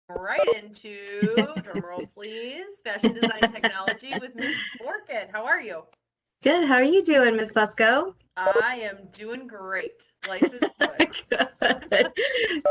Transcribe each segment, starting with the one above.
right into, drumroll please, fashion design technology with Miss Orchid. How are you? Good. How are you doing, Miss Fusco? I am doing great. Life is good. Good.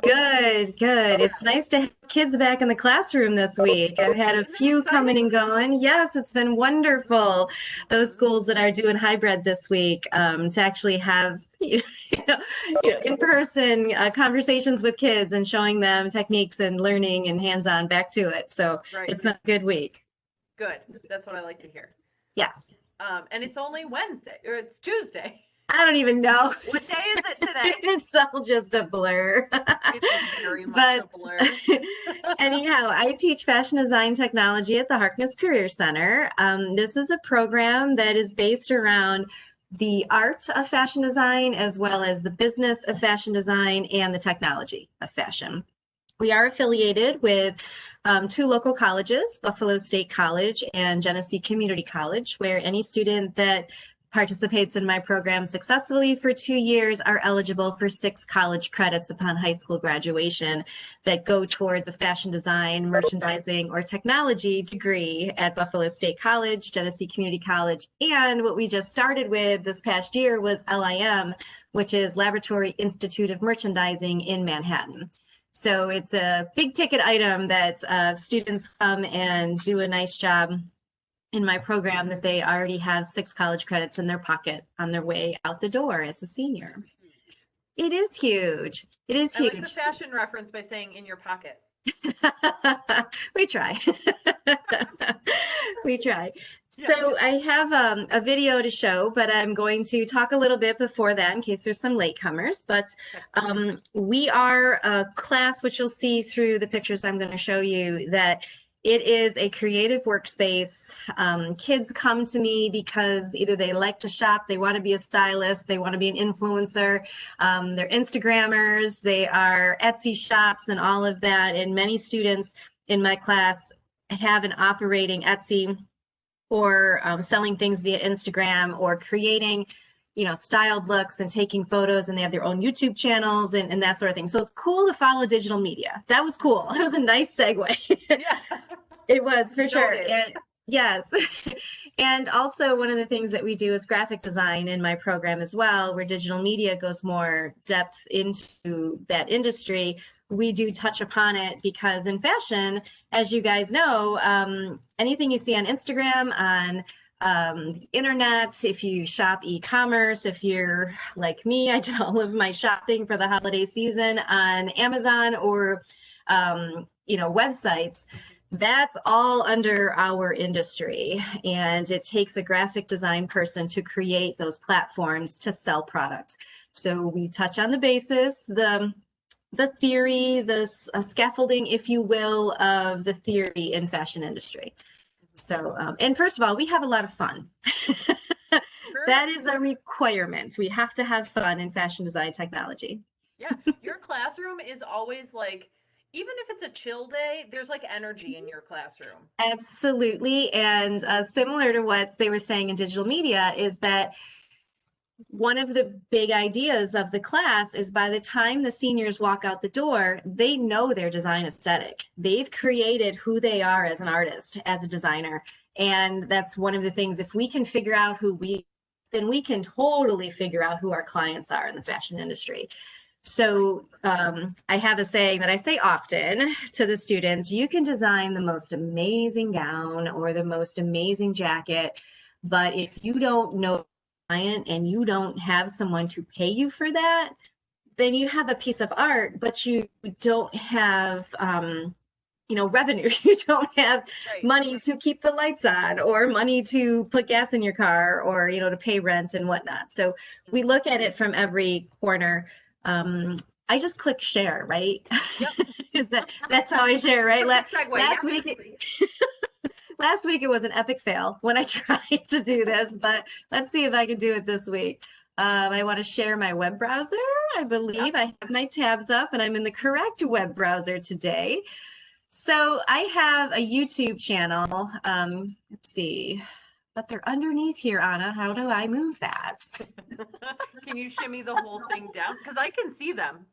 Good, good. It's nice to have kids back in the classroom this week. I've had a Isn't that few coming exciting? and going. Yes, it's been wonderful. Those Mhm. schools that are doing hybrid this week, to actually have know, in-person conversations with kids and showing them techniques and learning and hands-on back to it. So Right. it's been a good week. Good. That's what I like to hear. Yes. And it's only Wednesday, or it's Tuesday. I don't even know. What day is it today? It's all just a blur. It is very much a But blur. anyhow, I teach fashion design technology at the Harkness Career Center. This is a program that is based around the art of fashion design as well as the business of fashion design and the technology of fashion. We are affiliated with two local colleges, Buffalo State College and Genesee Community College, where any student that participates in my program successfully for 2 years are eligible for 6 college credits upon high school graduation that go towards a fashion design, merchandising, or technology degree at Buffalo State College, Genesee Community College, and what we just started with this past year was LIM, which is Laboratory Institute of Merchandising in Manhattan. So it's a big ticket item that students come and do a nice job in my program that they already have 6 college credits in their pocket on their way out the door as a senior. Huge. It is huge. It is I like the huge. fashion reference by saying in your pocket. We try. We try. Yeah. So I have a video to show, but I'm going to talk a little bit before that in case there's some latecomers. But Okay. we are a class, which you'll see through the pictures I'm going to show you, that it is a creative workspace. Kids come to me because either they like to shop, they want to be a stylist, they want to be an influencer, they're Instagrammers, they are Etsy shops and all of that. And many students in my class have an operating Etsy or selling things via Instagram or creating, styled looks and taking photos, and they have their own YouTube channels and that sort of thing. So it's cool to follow digital media. That was cool. It was a nice segue. Yeah. It was for sure. Noted. And yes. And also one of the things that we do is graphic design in my program as well, where digital media goes more depth into that industry. We do touch upon it because in fashion, as you guys know, anything you see on Instagram, on the internet, if you shop e-commerce, if you're like me, I did all of my shopping for the holiday season on Amazon or websites. That's all under our industry, and it takes a graphic design person to create those platforms to sell products. So we touch on the basis, the theory, the scaffolding, if you will, of the theory in fashion industry. So, and first of all, we have a lot of fun. Sure. That is a requirement. We have to have fun in fashion design technology. Yeah. Your classroom is always like, even if it's a chill day, there's like energy in your classroom. Absolutely. And similar to what they were saying in digital media, is that one of the big ideas of the class is by the time the seniors walk out the door, they know their design aesthetic. They've created who they are as an artist, as a designer. And that's one of the things, if we can figure out then we can totally figure out who our clients are in the fashion industry. Right. So I have a saying that I say often to the students: you can design the most amazing gown or the most amazing jacket, but if you don't know the client and you don't have someone to pay you for that, then you have a piece of art, but you don't have revenue. You don't have Right. money to keep the lights on or money to put gas in your car or to pay rent and whatnot. So we Mhm. look at it from every corner. I just click share, right? Yep. Is that's how I share, right? Perfect segue. Last Yep. week last week it was an epic fail when I tried to do this, but let's see if I can do it this week. I want to share my web browser. I Yep. believe I have my tabs up and I'm in the correct web browser today. So I have a YouTube channel. Let's see, but they're underneath here, Anna. How do I move that? Can you shimmy the whole thing down? Because I can see them.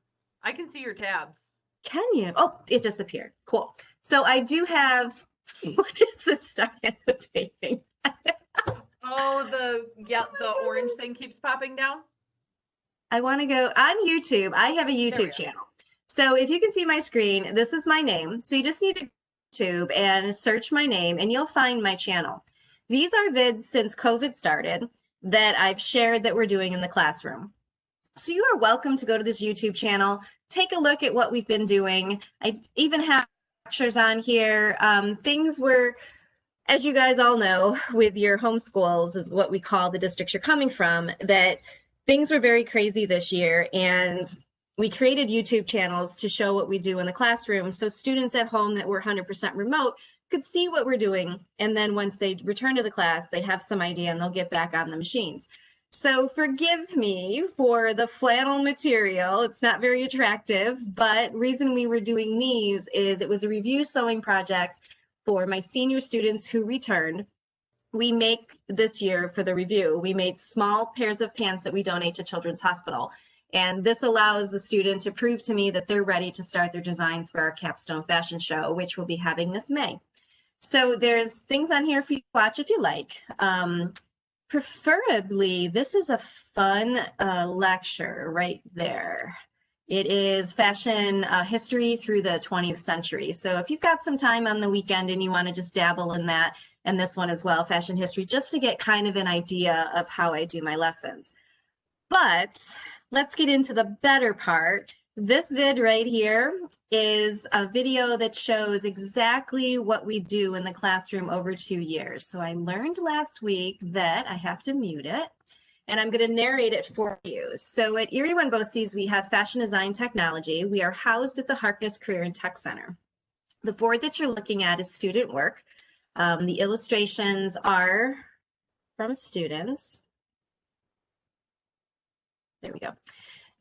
I can see your tabs. Can you? Oh, it disappeared. Cool. So I do have, what is this stuck annotating? Oh, the orange thing keeps popping down. I want to go on YouTube. I have a YouTube channel. So if you can see my screen, this is my name. So you just need to go to YouTube and search my name and you'll find my channel. These are vids since COVID started that I've shared that we're doing in the classroom. So you are welcome to go to this YouTube channel, take a look at what we've been doing. I even have lectures on here. Things were, as you guys all know, with your homeschools is what we call the districts you're coming from, that things were very crazy this year. And we created YouTube channels to show what we do in the classroom. So students at home that were 100% remote could see what we're doing. And then once they return to the class, they have some idea and they'll get back on the machines. So forgive me for the flannel material. It's not very attractive, but reason we were doing these is it was a review sewing project for my senior students who returned. We make this year for the review, we made small pairs of pants that we donate to Children's Hospital. And this allows the student to prove to me that they're ready to start their designs for our capstone fashion show, which we'll be having this May. So there's things on here for you to watch if you like. Preferably, this is a fun lecture right there. It is fashion history through the 20th century. So if you've got some time on the weekend and you want to just dabble in that, and this one as well, fashion history, just to get kind of an idea of how I do my lessons. But let's get into the better part. This vid right here is a video that shows exactly what we do in the classroom over 2 years. So I learned last week that I have to mute it, and I'm going to narrate it for you. So at Erie-Wenbosse's, we have fashion design technology. We are housed at the Harkness Career and Tech Center. The board that you're looking at is student work. The illustrations are from students. There we go.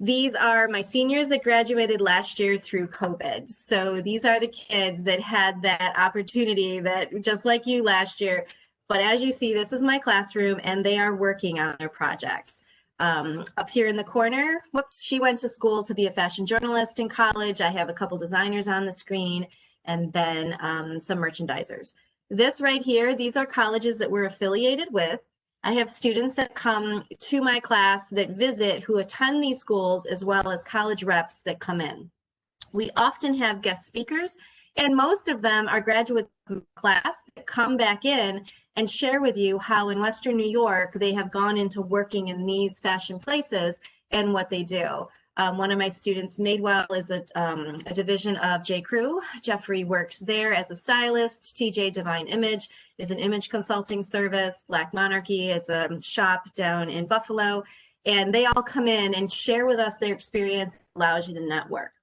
These are my seniors that graduated last year through COVID. So these are the kids that had that opportunity that just like you last year. But as you see, this is my classroom and they are working on their projects. Up here in the corner, whoops, she went to school to be a fashion journalist in college. I have a couple designers on the screen and then some merchandisers. This right here, these are colleges that we're affiliated with. I have students that come to my class that visit who attend these schools as well as college reps that come in. We often have guest speakers and most of them are graduate class that come back in and share with you how in Western New York they have gone into working in these fashion places and what they do. One of my students, Madewell, is a division of J. Crew. Jeffrey works there as a stylist. TJ Divine Image is an image consulting service. Black Monarchy is a shop down in Buffalo. And they all come in and share with us their experience, allows you to network.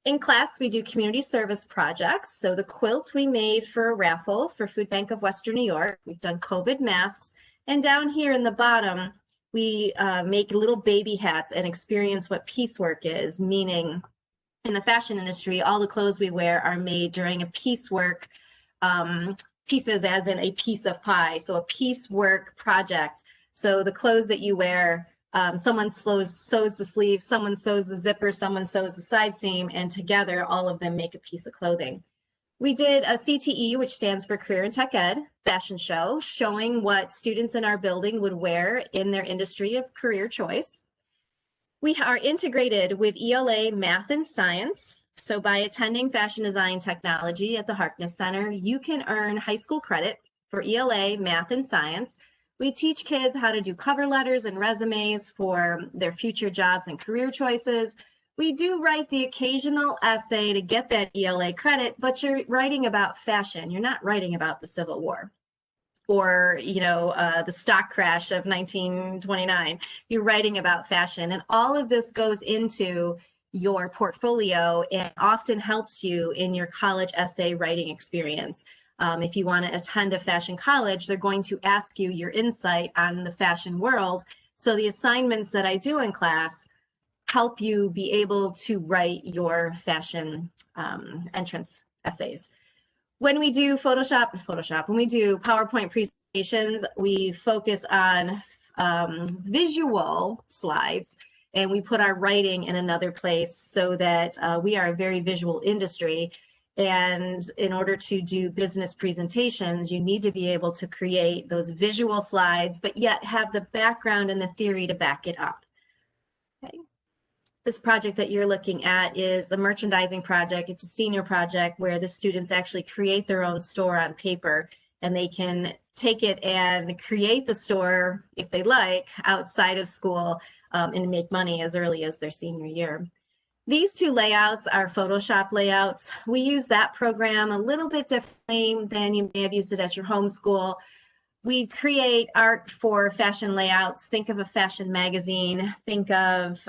In class, we do community service projects. So the quilt we made for a raffle for Food Bank of Western New York. We've done COVID masks. And down here in the bottom, we make little baby hats and experience what piecework is, meaning in the fashion industry, all the clothes we wear are made during a piecework, pieces as in a piece of pie. So a piecework project. So the clothes that you wear, someone sews the sleeves, someone sews the zipper, someone sews the side seam, and together all of them make a piece of clothing. We did a CTE, which stands for Career and Tech Ed, fashion show, showing what students in our building would wear in their industry of career choice. We are integrated with ELA Math and Science. So by attending Fashion Design Technology at the Harkness Center, you can earn high school credit for ELA Math and Science. We teach kids how to do cover letters and resumes for their future jobs and career choices. We do write the occasional essay to get that ELA credit, but you're writing about fashion. You're not writing about the Civil War or, the stock crash of 1929. You're writing about fashion, and all of this goes into your portfolio and often helps you in your college essay writing experience. If you want to attend a fashion college, they're going to ask you your insight on the fashion world. So the assignments that I do in class help you be able to write your fashion entrance essays. When we do when we do PowerPoint presentations, we focus on visual slides. and we put our writing in another place so that we are a very visual industry. And in order to do business presentations, you need to be able to create those visual slides, but yet have the background and the theory to back it up. Okay. This project that you're looking at is a merchandising project. It's a senior project where the students actually create their own store on paper, and they can take it and create the store, if they like, outside of school and make money as early as their senior year. These two layouts are Photoshop layouts. We use that program a little bit differently than you may have used it at your home school. We create art for fashion layouts. Think of a fashion magazine, think of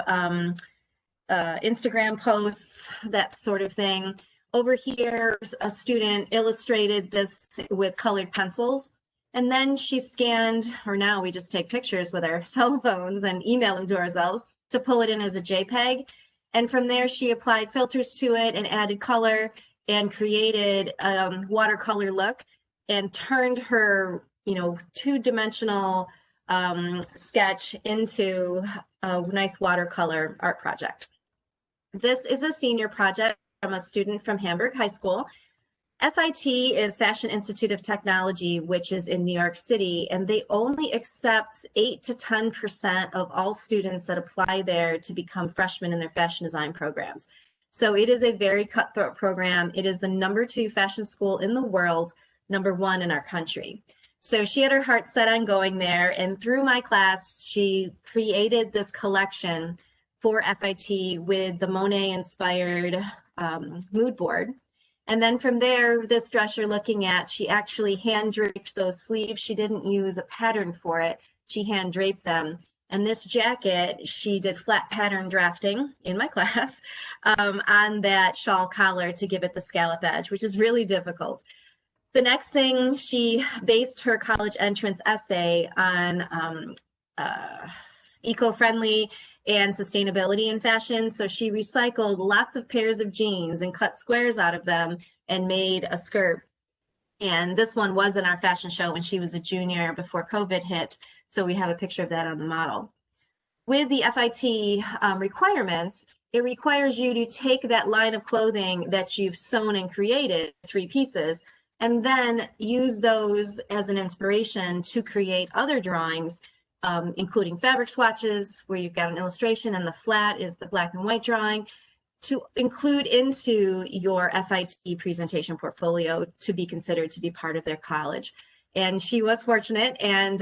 Instagram posts, that sort of thing. Over here, a student illustrated this with colored pencils, and then she scanned, or now we just take pictures with our cell phones and email them to ourselves to pull it in as a JPEG. And from there, she applied filters to it and added color and created a watercolor look and turned her, two-dimensional sketch into a nice watercolor art project. This is a senior project from a student from Hamburg High School. FIT is Fashion Institute of Technology, which is in New York City, and they only accept 8 to 10% of all students that apply there to become freshmen in their fashion design programs. So it is a very cutthroat program. It is the #2 fashion school in the world, #1 in our country. So she had her heart set on going there, and through my class, she created this collection for FIT with the Monet-inspired mood board. And then from there, this dress you're looking at, she actually hand draped those sleeves. She didn't use a pattern for it. She hand draped them. And this jacket, she did flat pattern drafting in my class on that shawl collar to give it the scallop edge, which is really difficult. The next thing, she based her college entrance essay on eco-friendly and sustainability in fashion. So she recycled lots of pairs of jeans and cut squares out of them and made a skirt. And this one was in our fashion show when she was a junior before COVID hit. So we have a picture of that on the model. With the FIT requirements, it requires you to take that line of clothing that you've sewn and created, 3 pieces, and then use those as an inspiration to create other drawings, including fabric swatches, where you've got an illustration and the flat is the black and white drawing, to include into your FIT presentation portfolio to be considered to be part of their college. And she was fortunate, and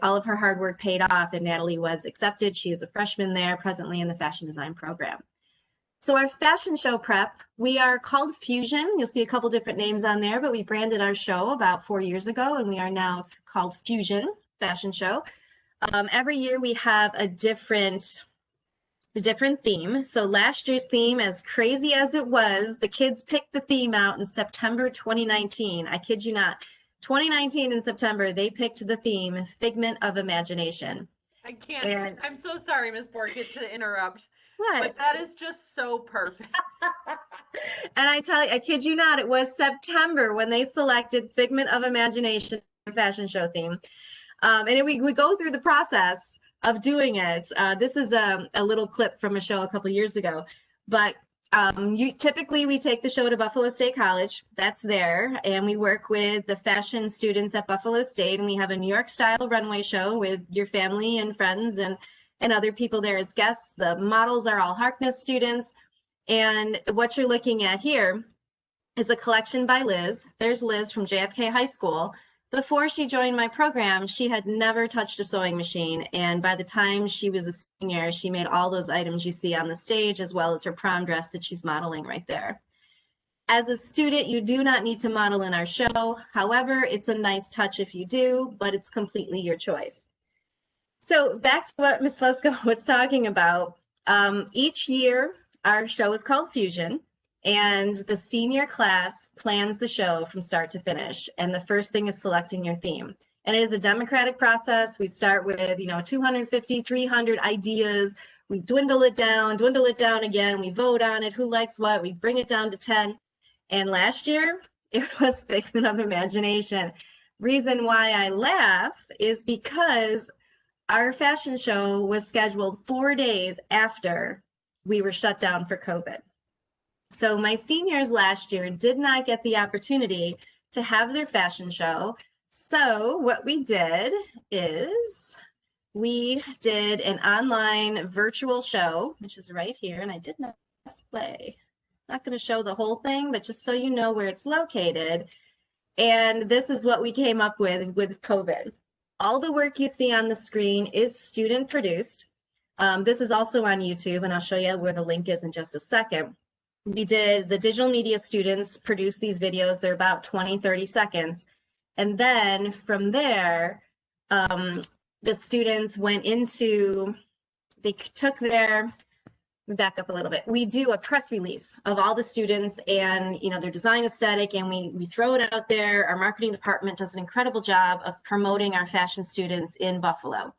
all of her hard work paid off, and Natalie was accepted. She is a freshman there presently in the fashion design program. So our fashion show prep, we are called Fusion. You'll see a couple different names on there, but we branded our show about 4 years ago, and we are now called Fusion Fashion Show. Every year we have a different theme. So last year's theme, as crazy as it was, the kids picked the theme out in September 2019. I kid you not. 2019 in September, they picked the theme, Figment of Imagination. I can't, I'm so sorry, Ms. Borkett, to interrupt. What? But that is just so perfect. And I tell you, I kid you not, it was September when they selected Figment of Imagination fashion show theme. And we go through the process of doing it. This is a little clip from a show a couple years ago, but typically we take the show to Buffalo State College. That's there, and we work with the fashion students at Buffalo State, and we have a New York style runway show with your family and friends and other people there as guests. The models are all Harkness students, and what you're looking at here is a collection by Liz. There's Liz from JFK High School. Before she joined my program, she had never touched a sewing machine. And by the time she was a senior, she made all those items you see on the stage, as well as her prom dress that she's modeling right there. As a student, you do not need to model in our show. However, it's a nice touch if you do, but it's completely your choice. So back to what Ms. Fusco was talking about. Each year, our show is called Fusion. And the senior class plans the show from start to finish. And the first thing is selecting your theme. And it is a democratic process. We start with, 250, 300 ideas. We dwindle it down again. We vote on it, who likes what. We bring it down to 10. And last year, it was Figment of Imagination. Reason why I laugh is because Our fashion show was scheduled 4 days after we were shut down for COVID. So my seniors last year did not get the opportunity to have their fashion show. So what we did is we did an online virtual show, which is right here, and I did not display. I'm not going to show the whole thing, but just so you know where it's located. And this is what we came up with COVID. All the work you see on the screen is student produced. This is also on YouTube, and I'll show you where the link is in just a second. The digital media students produce these videos. They're about 20, 30 seconds. And then from there, the students went into, they took their, back up a little bit. We do a press release of all the students and their design aesthetic, and we throw it out there. Our marketing department does an incredible job of promoting our fashion students in Buffalo.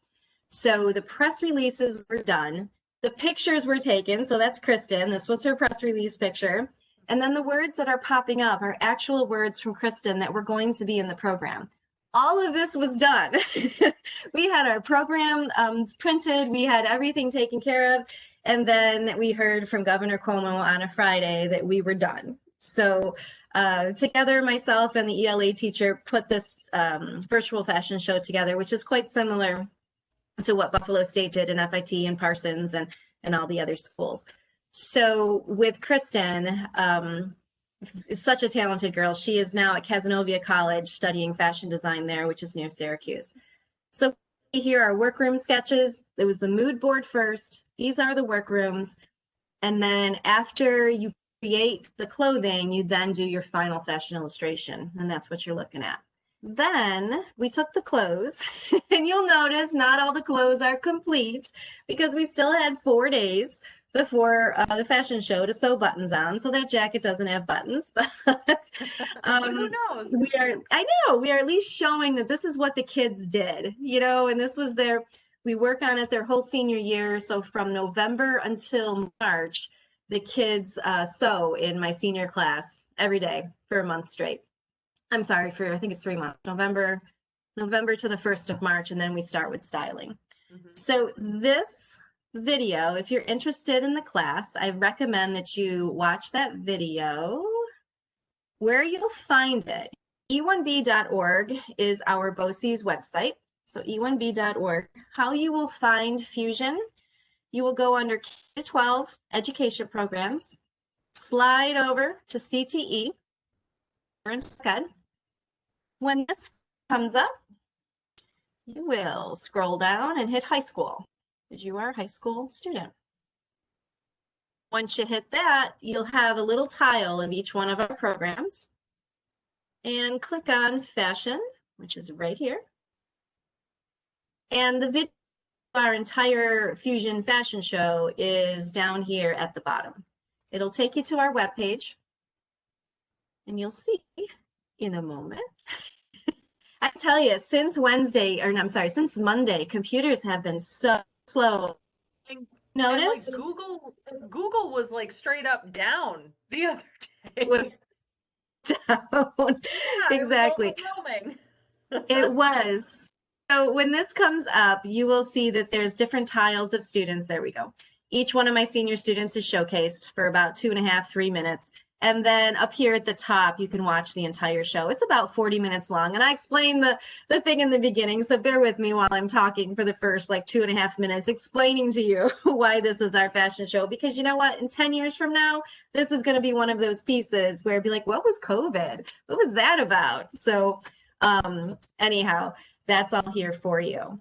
So the press releases were done. The pictures were taken. So that's Kristen. This was her press release picture. And then the words that are popping up are actual words from Kristen that were going to be in the program. All of this was done. We had our program printed. We had everything taken care of. And then we heard from Governor Cuomo on a Friday that we were done. So together, myself and the ELA teacher put this virtual fashion show together, which is quite similar to what Buffalo State did in FIT and Parsons and all the other schools. So with Kristen, such a talented girl. She is now at Cazenovia College studying fashion design there, which is near Syracuse. So here are workroom sketches. It was the mood board first. These are the workrooms. And then after you create the clothing, you then do your final fashion illustration. And that's what you're looking at. Then we took the clothes, and you'll notice not all the clothes are complete because we still had 4 days before the fashion show to sew buttons on. So that jacket doesn't have buttons, but who knows? we are at least showing that this is what the kids did, and this was we work on it their whole senior year. So from November until March, the kids sew in my senior class every day for a month straight. I'm sorry, I think it's 3 months, November to the 1st of March, and then we start with styling. Mm-hmm. So this video, if you're interested in the class, I recommend that you watch that video. Where you'll find it, e1b.org is our BOCES website. So e1b.org. How you will find Fusion, you will go under K-12 education programs, slide over to CTE, when this comes up, you will scroll down and hit high school, because you are a high school student. Once you hit that, you'll have a little tile of each one of our programs. And click on fashion, which is right here. And the video of our entire Fusion fashion show is down here at the bottom. It'll take you to our webpage. And you'll see in a moment. I tell you, since Monday, computers have been so slow. Notice? Google was like straight up down the other day. It was down. Yeah, exactly. It was. So when this comes up, you will see that there's different tiles of students. There we go. Each one of my senior students is showcased for about 2.5, 3 minutes. And then up here at the top, you can watch the entire show. It's about 40 minutes long. And I explained the thing in the beginning, so bear with me while I'm talking for the first 2.5 minutes, explaining to you why this is our fashion show. Because you know what? In 10 years from now, this is going to be one of those pieces where it'd be like, what was COVID? What was that about? So anyhow, that's all here for you.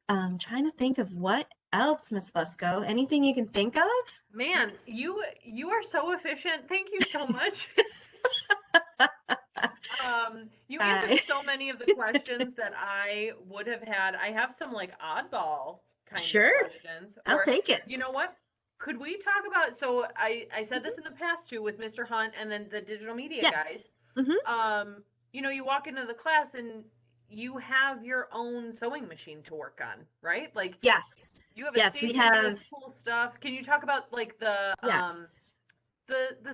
I'm trying to think of what else, Miss Fusco. Anything you can think of? Man, you are so efficient. Thank you so much. You answered so many of the questions that I would have had. I have some oddball kind of questions. I'll take it. You know what? Could we talk about, so I said this in the past too with Mr. Hunt and then the digital media guys. Mm-hmm. You walk into the class and you have your own sewing machine to work on, right? Yes. You have we have cool stuff. Can you talk about the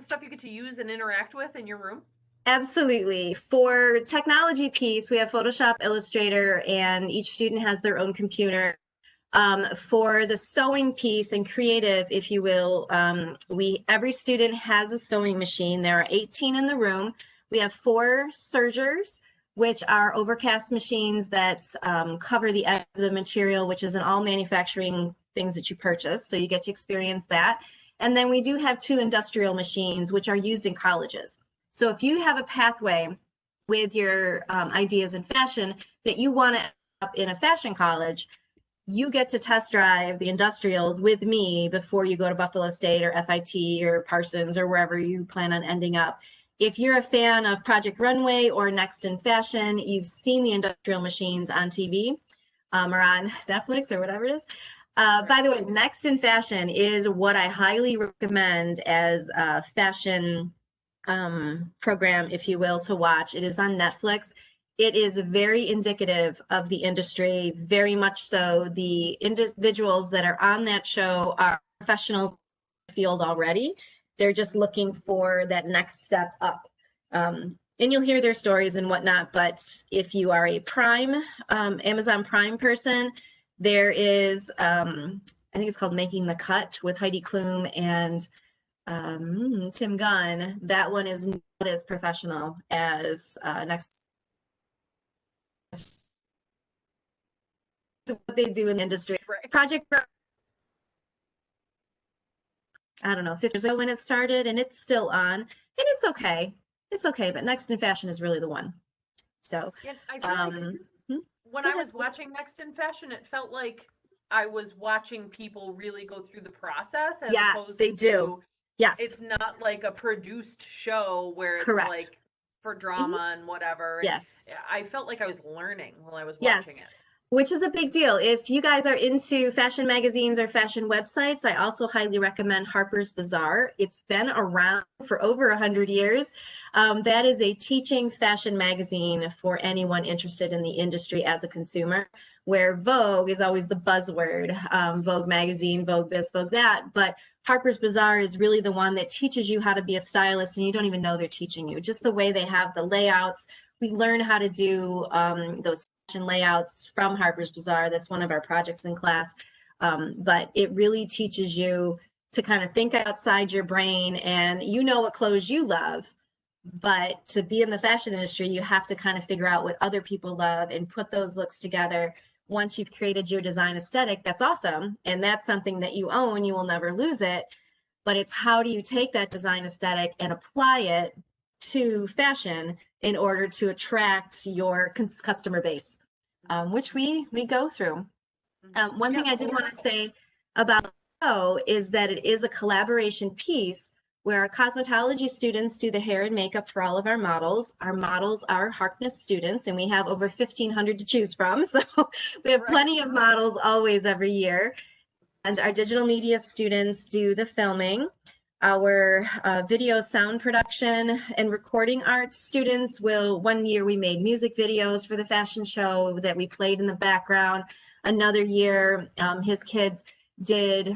stuff you get to use and interact with in your room? Absolutely. For technology piece, we have Photoshop, Illustrator, and each student has their own computer. For the sewing piece and creative, if you will, every student has a sewing machine. There are 18 in the room. We have 4 sergers, which are overcast machines that cover the edge of the material, which is in all manufacturing things that you purchase. So you get to experience that. And then we do have 2 industrial machines, which are used in colleges. So if you have a pathway with your ideas in fashion that you want to end up in a fashion college, you get to test drive the industrials with me before you go to Buffalo State or FIT or Parsons or wherever you plan on ending up. If you're a fan of Project Runway or Next in Fashion, you've seen the industrial machines on TV or on Netflix or whatever it is. By the way, Next in Fashion is what I highly recommend as a fashion program, if you will, to watch. It is on Netflix. It is very indicative of the industry, very much so. The individuals that are on that show are professionals in the field already. They're just looking for that next step up. And you'll hear their stories and whatnot, but if you are a Prime, Amazon Prime person, there is, I think it's called Making the Cut with Heidi Klum and Tim Gunn. That one is not as professional as Next. What they do in the industry. Right. Project, I don't know, 50 years ago when it started, and it's still on, and it's okay. It's okay, but Next in Fashion is really the one. So, yeah, I feel like when I was watching Next in Fashion, it felt like I was watching people really go through the process. As yes, they do. Yes. It's not like a produced show where it's correct. Like for drama and whatever. Yes. And I felt like I was learning while I was watching it. Which is a big deal. If you guys are into fashion magazines or fashion websites, I also highly recommend Harper's Bazaar. It's been around for over 100 years. That is a teaching fashion magazine for anyone interested in the industry as a consumer, where Vogue is always the buzzword, Vogue magazine, Vogue this, Vogue that. But Harper's Bazaar is really the one that teaches you how to be a stylist, and you don't even know they're teaching you. Just the way they have the layouts. We learn how to do those layouts from Harper's Bazaar. That's one of our projects in class. But it really teaches you to kind of think outside your brain, and you know what clothes you love. But to be in the fashion industry, you have to kind of figure out what other people love and put those looks together. Once you've created your design aesthetic, that's awesome. And that's something that you own, you will never lose it. But it's how do you take that design aesthetic and apply it to fashion in order to attract your customer base, which we go through. One thing I did want to say about the show is that it is a collaboration piece where our cosmetology students do the hair and makeup for all of our models. Our models are Harkness students, and we have over 1,500 to choose from. So we have plenty of models always every year. And our digital media students do the filming. Our video sound production and recording arts students will, one year we made music videos for the fashion show that we played in the background. Another year, his kids did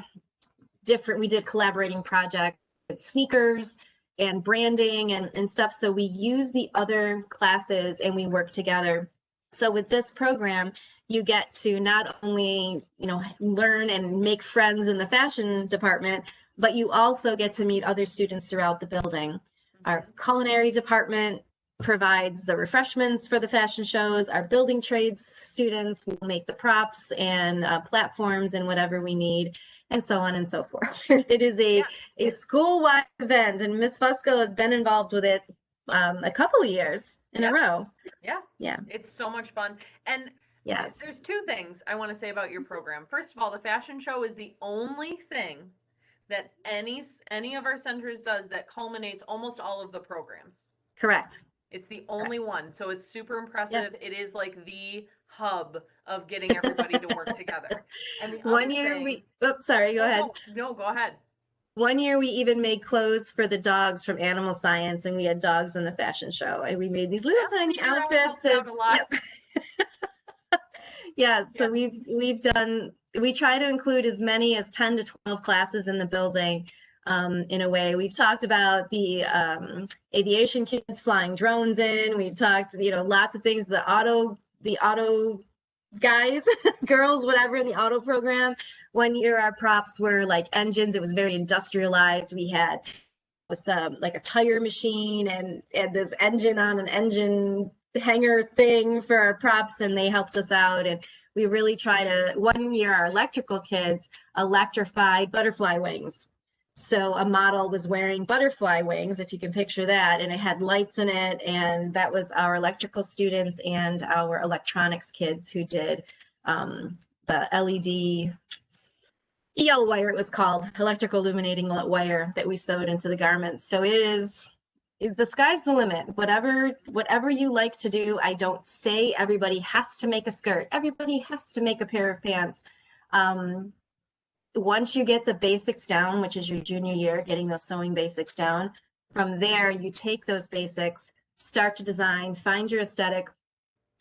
we did collaborating projects with sneakers and branding and stuff. So we use the other classes and we work together. So with this program, you get to not only, learn and make friends in the fashion department, but you also get to meet other students throughout the building. Our culinary department provides the refreshments for the fashion shows. Our building trades students will make the props and platforms and whatever we need, and so on and so forth. It is a school-wide event, and Ms. Fusco has been involved with it a couple of years in a row. Yeah. It's so much fun. And yes, there's 2 things I want to say about your program. First of all, the fashion show is the only thing that any of our centers does that culminates almost all of the programs. Correct. It's the only one. So it's super impressive. It is like the hub of getting everybody to work together. And one year sorry, go ahead. No, go ahead. One year we even made clothes for the dogs from Animal Science, and we had dogs in the fashion show, and we made these little tiny outfits. So we try to include as many as 10 to 12 classes in the building. in a way. We've talked about the aviation kids flying drones in. We've talked, lots of things, the auto guys, girls, whatever, in the auto program. One year our props were like engines. It was very industrialized. We had like a tire machine and this engine on an engine hanger thing for our props, and they helped us out. And we really try to, one year our electrical kids electrified butterfly wings. So a model was wearing butterfly wings, if you can picture that, and it had lights in it. And that was our electrical students and our electronics kids who did the LED EL wire, it was called, electrical illuminating wire, that we sewed into the garments. So the sky's the limit. Whatever you like to do. I don't say everybody has to make a skirt. Everybody has to make a pair of pants. Once you get the basics down, which is your junior year, getting those sewing basics down, from there you take those basics, start to design, find your aesthetic,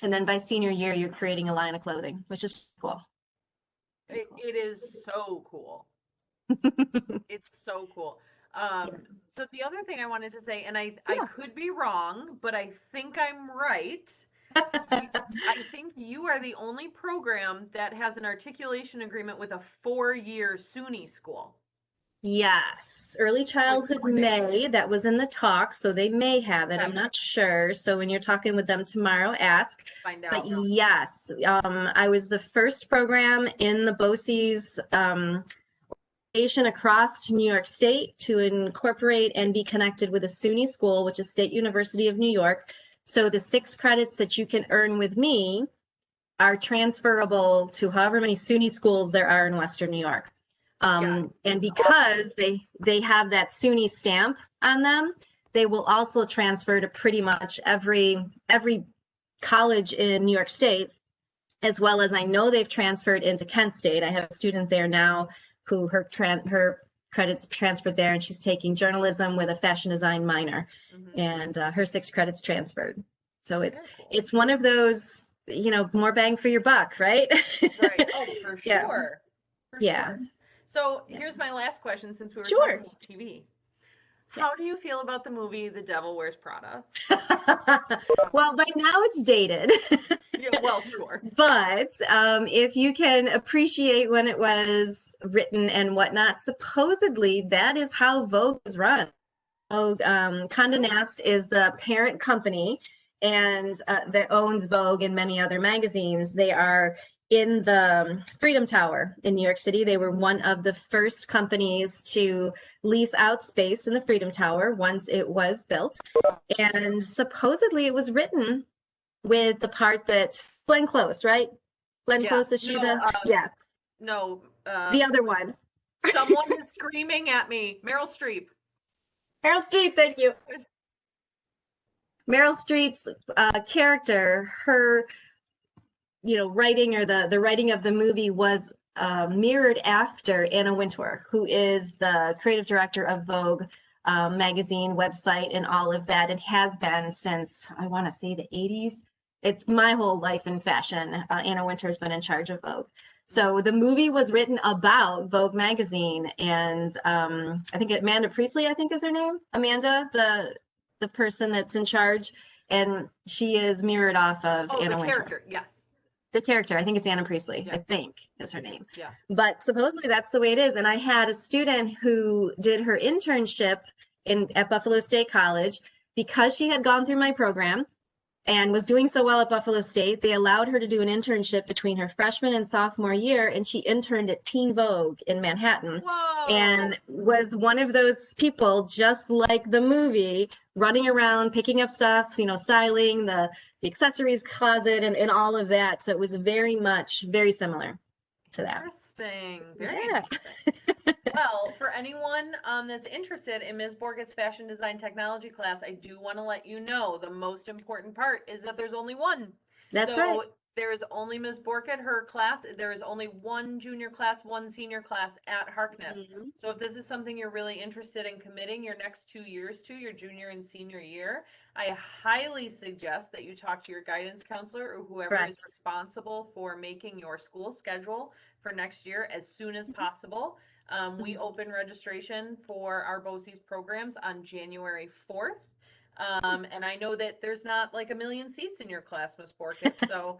and then by senior year you're creating a line of clothing, which is cool. It is so cool. It's so cool. So the other thing I wanted to say, and I could be wrong, but I think I'm right. I think you are the only program that has an articulation agreement with a 4-year SUNY school. Yes, early childhood may, that was in the talk, so they may have it. I'm not sure. So when you're talking with them tomorrow, ask. Find out. But yes, I was the first program in the BOCES across to New York State to incorporate and be connected with a SUNY school, which is State University of New York. So the 6 credits that you can earn with me are transferable to however many SUNY schools there are in Western New York. And because they have that SUNY stamp on them, they will also transfer to pretty much every college in New York State, as well as I know they've transferred into Kent State. I have a student there now who her credits transferred there, and she's taking journalism with a fashion design minor, and her 6 credits transferred. So it's one of those, more bang for your buck, right? Right. Oh, for sure. Yeah. Sure. So here's my last question, since we were talking about TV. How do you feel about the movie The Devil Wears Prada? Well, by now it's dated. Yeah, well, sure. But if you can appreciate when it was written and whatnot, supposedly that is how Vogue is run. Vogue, Condé Nast is the parent company, and that owns Vogue and many other magazines. They are in the Freedom Tower in New York City. They were one of the first companies to lease out space in the Freedom Tower once it was built. And supposedly it was written with the part that Glenn Close, right? Glenn Close, is she No. The other one. Someone is screaming at me. Meryl Streep. Meryl Streep, thank you. Meryl Streep's character, her writing, or the writing of the movie was mirrored after Anna Wintour, who is the creative director of Vogue magazine, website, and all of that. It has been since, I want to say, the 80s. It's my whole life in fashion. Anna Wintour's been in charge of Vogue. So the movie was written about Vogue magazine, and I think Amanda Priestley, I think is her name. Amanda, the person that's in charge, and she is mirrored off of Anna Wintour. Character, yes. The character, I think it's Anna Priestley, I think is her name. Yeah. But supposedly that's the way it is. And I had a student who did her internship at Buffalo State College. Because she had gone through my program and was doing so well at Buffalo State, they allowed her to do an internship between her freshman and sophomore year, and she interned at Teen Vogue in Manhattan. Whoa. And was one of those people, just like the movie, running around picking up stuff, styling the accessories closet and all of that. So it was very similar to that. Interesting. Very interesting. Well, for anyone that's interested in Ms. Borgett's fashion design technology class, I do want to let you know the most important part is that there's only one. That's right. There is only Ms. Borgett, her class. There is only one junior class, one senior class at Harkness. Mm-hmm. So if this is something you're really interested in committing your next 2 years to, your junior and senior year, I highly suggest that you talk to your guidance counselor or whoever is responsible for making your school schedule for next year as soon as possible. We open registration for our BOCES programs on January 4th. And I know that there's not like a million seats in your class, Ms. Borkett, so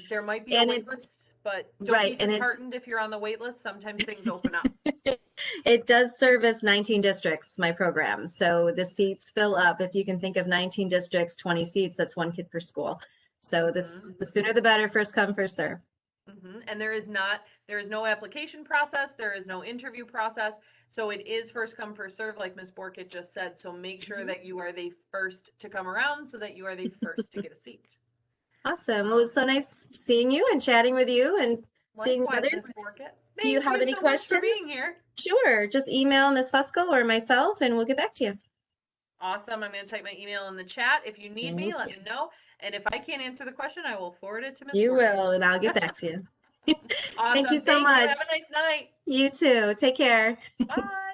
there might be a wait list, but don't be disheartened if you're on the wait list. Sometimes things open up. It does service 19 districts, my program. So the seats fill up. If you can think of 19 districts, 20 seats, that's one kid per school. So the sooner the better, first come, first serve. And there is no application process. There is no interview process. So it is first come, first serve, like Ms. Borkett just said. So make sure that you are the first to come around so that you are the first to get a seat. Awesome. Well, it was so nice seeing you and chatting with you and seeing others. Ms. Borkett. Do you have any questions? For being here. Sure. Just email Ms. Fusco or myself and we'll get back to you. Awesome. I'm going to type my email in the chat. If you need me, let me know. And if I can't answer the question, I will forward it to Ms. You will, and I'll get back to you. Awesome. Thank you so much. Have a nice night. You too. Take care. Bye.